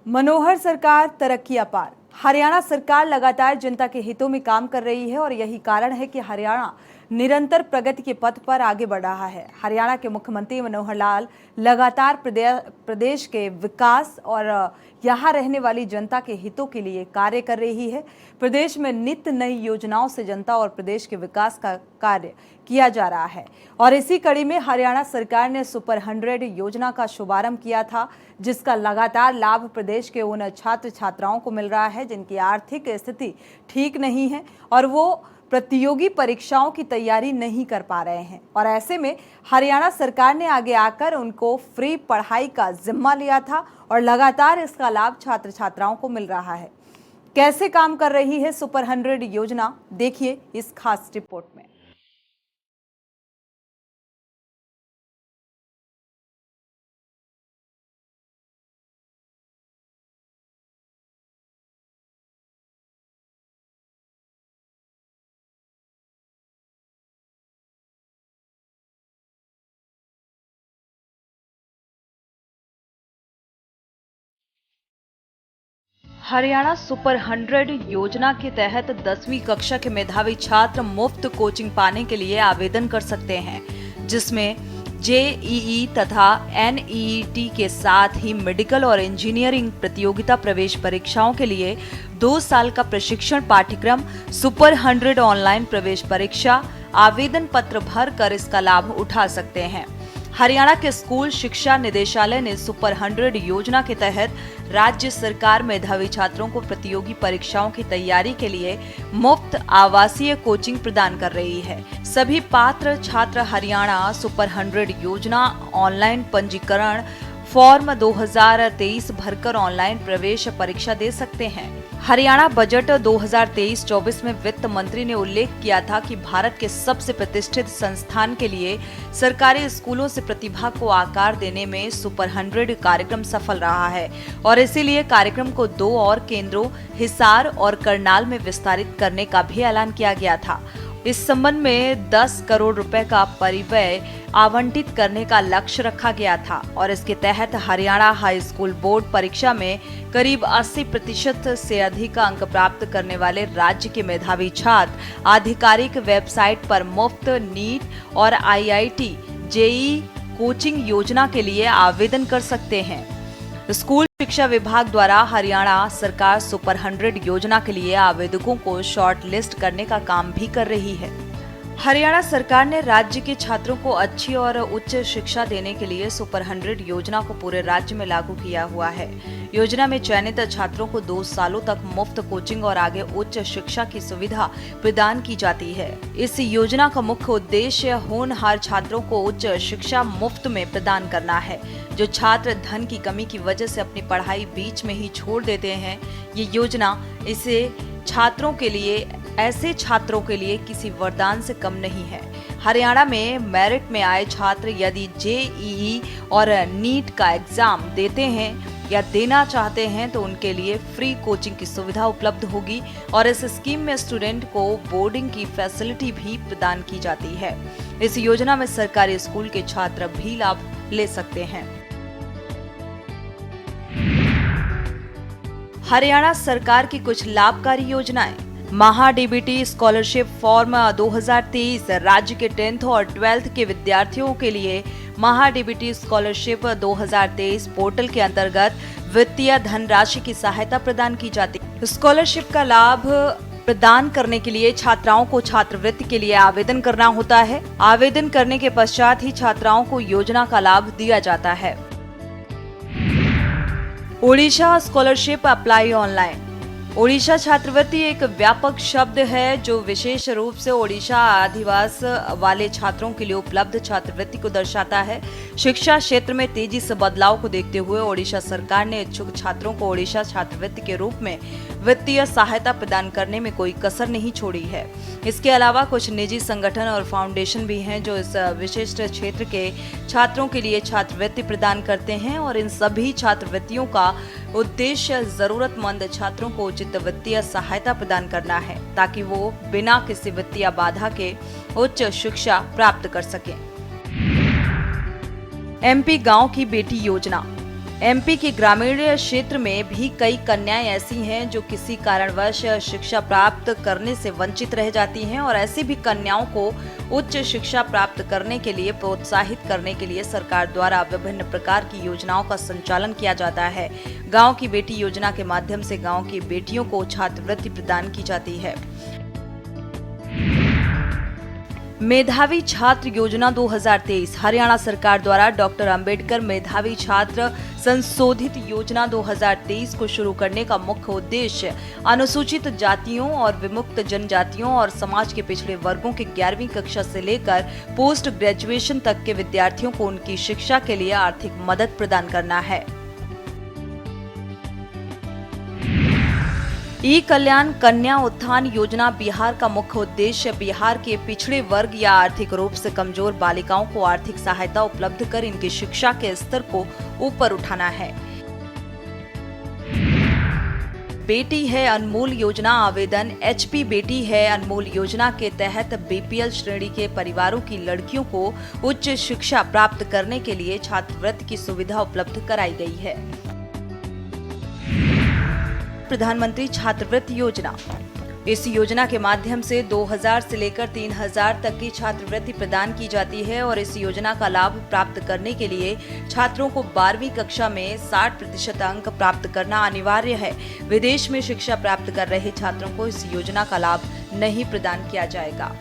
मनोहर सरकार तरक्की अपार। हरियाणा सरकार लगातार जनता के हितों में काम कर रही है और यही कारण है कि हरियाणा निरंतर प्रगति के पथ पर आगे बढ़ रहा है। हरियाणा के मुख्यमंत्री मनोहर लाल लगातार प्रदेश के विकास और यहाँ रहने वाली जनता के हितों के लिए कार्य कर रही है। प्रदेश में नित्य नई योजनाओं से जनता और प्रदेश के विकास का कार्य किया जा रहा है और इसी कड़ी में हरियाणा सरकार ने सुपर 100 योजना का शुभारंभ किया था, जिसका लगातार लाभ प्रदेश के उन छात्र छात्राओं को मिल रहा है जिनकी आर्थिक स्थिति ठीक नहीं है और वो प्रतियोगी परीक्षाओं की तैयारी नहीं कर पा रहे हैं। और ऐसे में हरियाणा सरकार ने आगे आकर उनको फ्री पढ़ाई का जिम्मा लिया था और लगातार इसका लाभ छात्र छात्राओं को मिल रहा है। कैसे काम कर रही है सुपर 100 योजना, देखिए इस खास रिपोर्ट में। हरियाणा सुपर 100 योजना के तहत 10वीं कक्षा के मेधावी छात्र मुफ्त कोचिंग पाने के लिए आवेदन कर सकते हैं, जिसमें जेईई तथा एनईईटी के साथ ही मेडिकल और इंजीनियरिंग प्रतियोगिता प्रवेश परीक्षाओं के लिए 2 साल का प्रशिक्षण पाठ्यक्रम, सुपर 100 ऑनलाइन प्रवेश परीक्षा, आवेदन पत्र भर कर इसका लाभ उठा सकते हैं। हरियाणा के स्कूल शिक्षा निदेशालय ने सुपर 100 योजना के तहत राज्य सरकार मेधावी छात्रों को प्रतियोगी परीक्षाओं की तैयारी के लिए मुफ्त आवासीय कोचिंग प्रदान कर रही है। सभी पात्र छात्र हरियाणा सुपर 100 योजना ऑनलाइन पंजीकरण फॉर्म 2023 भरकर ऑनलाइन प्रवेश परीक्षा दे सकते हैं। हरियाणा बजट 2023-24 में वित्त मंत्री ने उल्लेख किया था कि भारत के सबसे प्रतिष्ठित संस्थान के लिए सरकारी स्कूलों से प्रतिभा को आकार देने में सुपर 100 कार्यक्रम सफल रहा है और इसीलिए कार्यक्रम को 2 और केंद्रों हिसार और करनाल में विस्तारित करने का भी ऐलान किया गया था। इस संबंध में 10 करोड़ रुपए का परिव्यय आवंटित करने का लक्ष्य रखा गया था और इसके तहत हरियाणा हाई स्कूल बोर्ड परीक्षा में करीब 80% से अधिक अंक प्राप्त करने वाले राज्य के मेधावी छात्र आधिकारिक वेबसाइट पर मुफ्त नीट और आईआईटी जेईई कोचिंग योजना के लिए आवेदन कर सकते हैं। स्कूल शिक्षा विभाग द्वारा हरियाणा सरकार सुपर 100 योजना के लिए आवेदकों को शॉर्ट लिस्ट करने का काम भी कर रही है। हरियाणा सरकार ने राज्य के छात्रों को अच्छी और उच्च शिक्षा देने के लिए सुपर 100 योजना को पूरे राज्य में लागू किया हुआ है। योजना में चयनित छात्रों को 2 सालों तक मुफ्त कोचिंग और आगे उच्च शिक्षा की सुविधा प्रदान की जाती है। इस योजना का मुख्य उद्देश्य होनहार छात्रों को उच्च शिक्षा मुफ्त में प्रदान करना है। जो छात्र धन की कमी की वजह से अपनी पढ़ाई बीच में ही छोड़ देते हैं, ये योजना ऐसे छात्रों के लिए किसी वरदान से कम नहीं है। हरियाणा में मेरिट में आए छात्र यदि जेईई और नीट का एग्जाम देते हैं या देना चाहते हैं तो उनके लिए फ्री कोचिंग की सुविधा उपलब्ध होगी और इस स्कीम में स्टूडेंट को बोर्डिंग की फैसिलिटी भी प्रदान की जाती है। इस योजना में सरकारी स्कूल के छात्र भी लाभ ले सकते हैं। हरियाणा सरकार की कुछ लाभकारी योजनाएं। महाडीबीटी स्कॉलरशिप फॉर्म 2023 राज्य के 10th और 12th के विद्यार्थियों के लिए महाडीबीटी स्कॉलरशिप 2023 पोर्टल के अंतर्गत वित्तीय धनराशि की सहायता प्रदान की जाती है। स्कॉलरशिप का लाभ प्रदान करने के लिए छात्राओं को छात्रवृत्ति के लिए आवेदन करना होता है। आवेदन करने के पश्चात ही छात्राओं को योजना का लाभ दिया जाता है। Odisha scholarship apply online. Odisha छात्रवृत्ति एक व्यापक शब्द है जो विशेष रूप से ओडिशा आदिवास वाले छात्रों के लिए उपलब्ध छात्रवृत्ति को दर्शाता है। शिक्षा क्षेत्र में तेजी से बदलाव को देखते हुए ओडिशा सरकार ने इच्छुक छात्रों को ओडिशा छात्रवृत्ति के रूप में वित्तीय सहायता प्रदान करने में कोई कसर नहीं छोड़ी है। इसके अलावा कुछ निजी संगठन और फाउंडेशन भी हैं जो इस विशिष्ट क्षेत्र के छात्रों के लिए छात्रवृत्ति प्रदान करते हैं और इन सभी छात्रवृत्तियों का उद्देश्य जरूरतमंद छात्रों को उचित वित्तीय सहायता प्रदान करना है ताकि वो बिना किसी वित्तीय बाधा के उच्च शिक्षा प्राप्त कर सकें। एमपी गांव की बेटी योजना। एमपी के ग्रामीण क्षेत्र में भी कई कन्याएं ऐसी हैं जो किसी कारणवश शिक्षा प्राप्त करने से वंचित रह जाती हैं और ऐसी भी कन्याओं को उच्च शिक्षा प्राप्त करने के लिए प्रोत्साहित करने के लिए सरकार द्वारा विभिन्न प्रकार की योजनाओं का संचालन किया जाता है। गांव की बेटी योजना के माध्यम से गांव की बेटियों को छात्रवृत्ति प्रदान की जाती है। मेधावी छात्र योजना 2023 हरियाणा सरकार द्वारा डॉक्टर अंबेडकर मेधावी छात्र संशोधित योजना 2023 को शुरू करने का मुख्य उद्देश्य अनुसूचित जातियों और विमुक्त जनजातियों और समाज के पिछड़े वर्गों के 11वीं कक्षा से लेकर पोस्ट ग्रेजुएशन तक के विद्यार्थियों को उनकी शिक्षा के लिए आर्थिक मदद प्रदान करना है। ई कल्याण कन्या उत्थान योजना बिहार का मुख्य उद्देश्य बिहार के पिछड़े वर्ग या आर्थिक रूप से कमजोर बालिकाओं को आर्थिक सहायता उपलब्ध कर इनकी शिक्षा के स्तर को ऊपर उठाना है। बेटी है अनमोल योजना आवेदन HP बेटी है अनमोल योजना के तहत BPL श्रेणी के परिवारों की लड़कियों को उच्च शिक्षा प्राप्त करने के लिए छात्रवृत्ति की सुविधा उपलब्ध कराई गई है। प्रधानमंत्री छात्रवृत्ति योजना इस योजना के माध्यम से 2000 से लेकर 3000 तक की छात्रवृत्ति प्रदान की जाती है और इस योजना का लाभ प्राप्त करने के लिए छात्रों को 12वीं कक्षा में 60% अंक प्राप्त करना अनिवार्य है। विदेश में शिक्षा प्राप्त कर रहे छात्रों को इस योजना का लाभ नहीं प्रदान किया जाएगा।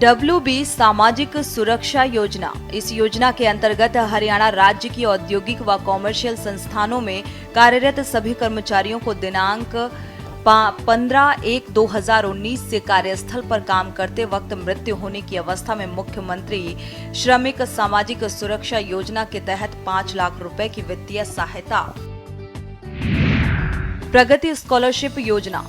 WB सामाजिक सुरक्षा योजना इस योजना के अंतर्गत हरियाणा राज्य की औद्योगिक व कॉमर्शियल संस्थानों में कार्यरत सभी कर्मचारियों को दिनांक 15/1/2019 से कार्यस्थल पर काम करते वक्त मृत्यु होने की अवस्था में मुख्यमंत्री श्रमिक सामाजिक सुरक्षा योजना के तहत 5 लाख रुपए की वित्तीय सहायता। प्रगति स्कॉलरशिप योजना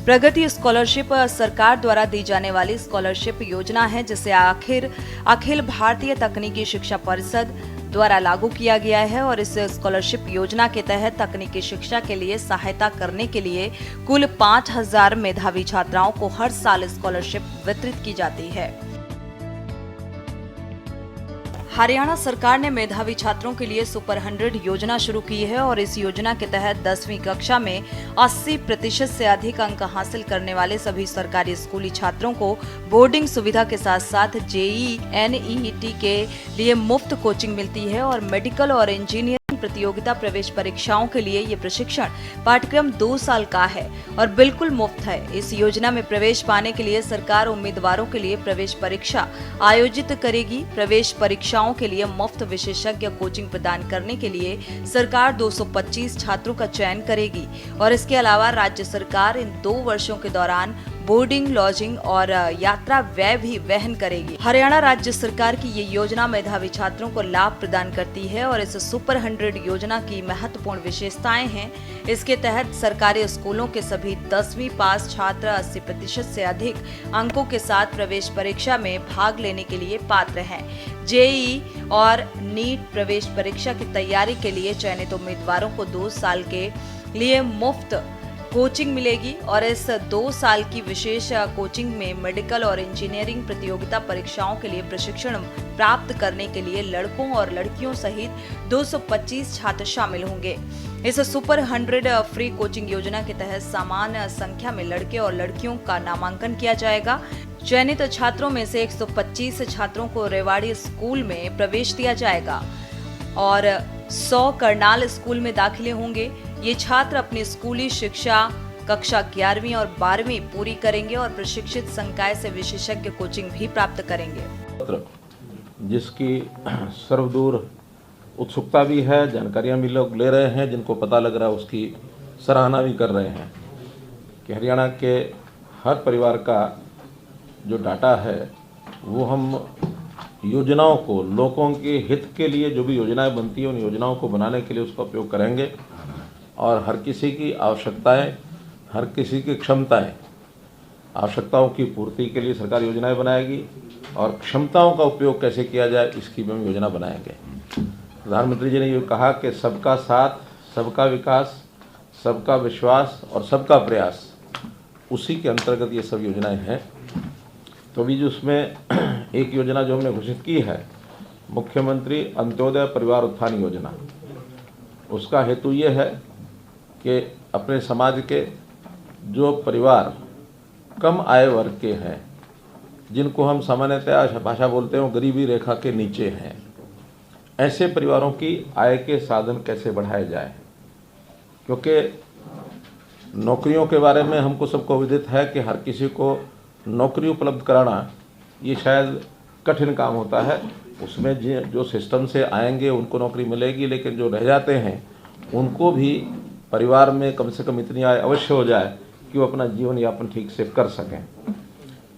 प्रगति स्कॉलरशिप सरकार द्वारा दी जाने वाली स्कॉलरशिप योजना है जिसे अखिल भारतीय तकनीकी शिक्षा परिषद द्वारा लागू किया गया है और इस स्कॉलरशिप योजना के तहत तकनीकी शिक्षा के लिए सहायता करने के लिए कुल 5000 मेधावी छात्राओं को हर साल स्कॉलरशिप वितरित की जाती है। हरियाणा सरकार ने मेधावी छात्रों के लिए सुपर 100 योजना शुरू की है और इस योजना के तहत 10वीं कक्षा में 80% से अधिक अंक हासिल करने वाले सभी सरकारी स्कूली छात्रों को बोर्डिंग सुविधा के साथ साथ JEE NEET के लिए मुफ्त कोचिंग मिलती है और मेडिकल और इंजीनियरिंग प्रतियोगिता प्रवेश परीक्षाओं के लिए ये प्रशिक्षण पाठ्यक्रम 2 साल का है और बिल्कुल मुफ्त है। इस योजना में प्रवेश पाने के लिए सरकार उम्मीदवारों के लिए प्रवेश परीक्षा आयोजित करेगी। प्रवेश परीक्षाओं के लिए मुफ्त विशेषज्ञ कोचिंग प्रदान करने के लिए सरकार 225 छात्रों का चयन करेगी और इसके अलावा राज्य सरकार इन 2 वर्षों के दौरान बोर्डिंग, लॉजिंग और यात्रा व्यय भी वहन करेगी। हरियाणा राज्य सरकार की ये योजना मेधावी छात्रों को लाभ प्रदान करती है और इस सुपर 100 योजना की महत्वपूर्ण विशेषताएं हैं। इसके तहत सरकारी स्कूलों के सभी 10वीं पास छात्र 80% से अधिक अंकों के साथ प्रवेश परीक्षा में भाग लेने के लिए पात्र हैं। JEE और NEET प्रवेश परीक्षा की तैयारी के लिए चयनित उम्मीदवारों को 2 साल के लिए मुफ्त कोचिंग मिलेगी और इस 2 साल की विशेष कोचिंग में मेडिकल और इंजीनियरिंग प्रतियोगिता परीक्षाओं के लिए प्रशिक्षण प्राप्त करने के लिए लड़कों और लड़कियों सहित 225 छात्र शामिल होंगे। इस सुपर 100 फ्री कोचिंग योजना के तहत समान संख्या में लड़के और लड़कियों का नामांकन किया जाएगा। चयनित छात्रों में से 125 छात्रों को रेवाड़ी स्कूल में प्रवेश दिया जाएगा और 100 करनाल स्कूल में दाखिले होंगे। ये छात्र अपनी स्कूली शिक्षा कक्षा 11वीं और 12वीं पूरी करेंगे और प्रशिक्षित संकाय से विशेषज्ञ कोचिंग भी प्राप्त करेंगे। जिसकी सर्वदूर उत्सुकता भी है, जानकारियां भी लोग ले रहे हैं, जिनको पता लग रहा है उसकी सराहना भी कर रहे हैं कि हरियाणा के हर परिवार का जो डाटा है वो हम योजनाओं को, लोगों के हित के लिए जो भी योजनाएं बनती हैं उन योजनाओं को बनाने के लिए उसका उपयोग करेंगे और हर किसी की आवश्यकताएं, हर किसी की आवश्यकताओं की पूर्ति के लिए सरकार योजनाएं बनाएगी और क्षमताओं का उपयोग कैसे किया जाए इसकी भी हम योजना बनाएंगे। प्रधानमंत्री जी ने ये कहा कि सबका साथ, सबका विकास, सबका विश्वास और सबका प्रयास, उसी के अंतर्गत ये सब योजनाएं हैं। तो अभी जो उसमें एक योजना जो हमने घोषित की है मुख्यमंत्री अंत्योदय परिवार उत्थान योजना। उसका हेतु ये है कि अपने समाज के जो परिवार कम आय वर्ग के हैं, जिनको हम सामान्यतः भाषा बोलते हैं वो गरीबी रेखा के नीचे हैं, ऐसे परिवारों की आय के साधन कैसे बढ़ाए जाए। क्योंकि नौकरियों के बारे में हमको सबको विदित है कि हर किसी को नौकरी उपलब्ध कराना ये शायद कठिन काम होता है। उसमें जो सिस्टम से आएंगे उनको नौकरी मिलेगी, लेकिन जो रह जाते हैं उनको भी परिवार में कम से कम इतनी आय अवश्य हो जाए कि वो अपना जीवन यापन ठीक से कर सकें।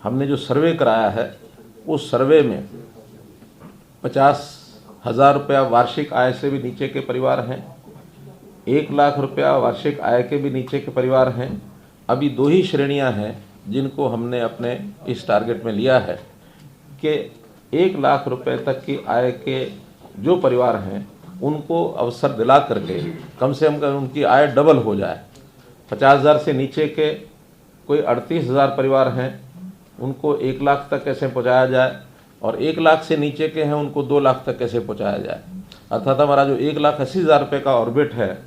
हमने जो सर्वे कराया है उस सर्वे में 50,000 रुपया वार्षिक आय से भी नीचे के परिवार हैं, 1 लाख रुपया वार्षिक आय के भी नीचे के परिवार हैं। अभी 2 ही श्रेणियां हैं जिनको हमने अपने इस टारगेट में लिया है कि 1 लाख रुपए तक की आय के जो परिवार हैं उनको अवसर दिला करके कम से कम उनकी आय डबल हो जाए। 50,000 से नीचे के कोई 38,000 परिवार हैं, उनको 1 लाख तक कैसे पहुंचाया जाए, और 1 लाख से नीचे के हैं उनको 2 लाख तक कैसे पहुंचाया जाए। अर्थात हमारा जो 1,80,000 रुपये का ऑर्बिट है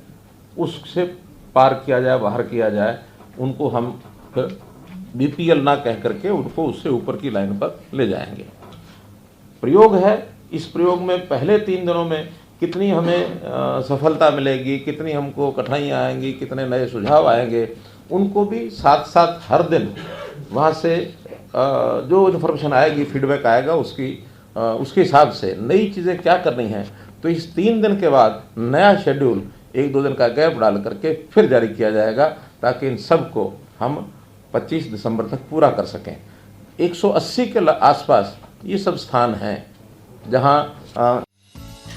उससे पार किया जाए, बाहर किया जाए। उनको हम फिर BPL ना कह करके उनको उससे ऊपर की लाइन पर ले जाएंगे। प्रयोग है, इस प्रयोग में पहले 3 दिनों में कितनी हमें सफलता मिलेगी, कितनी हमको कठिनाइयाँ आएंगी, कितने नए सुझाव आएंगे, उनको भी साथ साथ हर दिन वहाँ से जो इन्फॉर्मेशन आएगी, फीडबैक आएगा, उसके हिसाब से नई चीज़ें क्या करनी हैं। तो इस 3 दिन के बाद नया शेड्यूल 1-2 दिन का गैप डाल करके फिर जारी किया जाएगा, ताकि इन सब को हम 25 दिसंबर तक पूरा कर सकें। 180 के आसपास ये सब स्थान हैं जहां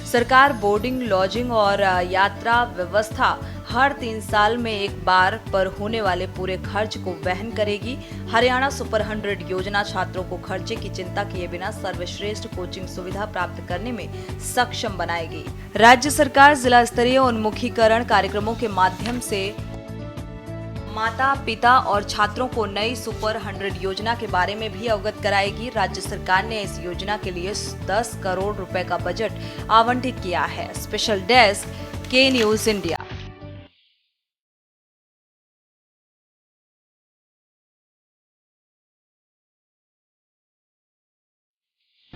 सरकार बोर्डिंग, लॉजिंग और यात्रा व्यवस्था हर 3 साल में एक बार पर होने वाले पूरे खर्च को वहन करेगी। हरियाणा सुपर 100 योजना छात्रों को खर्चे की चिंता किए बिना सर्वश्रेष्ठ कोचिंग सुविधा प्राप्त करने में सक्षम बनाएगी। राज्य सरकार जिला स्तरीय उन्मुखीकरण कार्यक्रमों के माध्यम से माता, पिता और छात्रों को नई सुपर 100 योजना के बारे में भी अवगत कराएगी। राज्य सरकार ने इस योजना के लिए 10 करोड़ रुपए का बजट आवंटित किया है। स्पेशल डेस्क, के न्यूज़ इंडिया।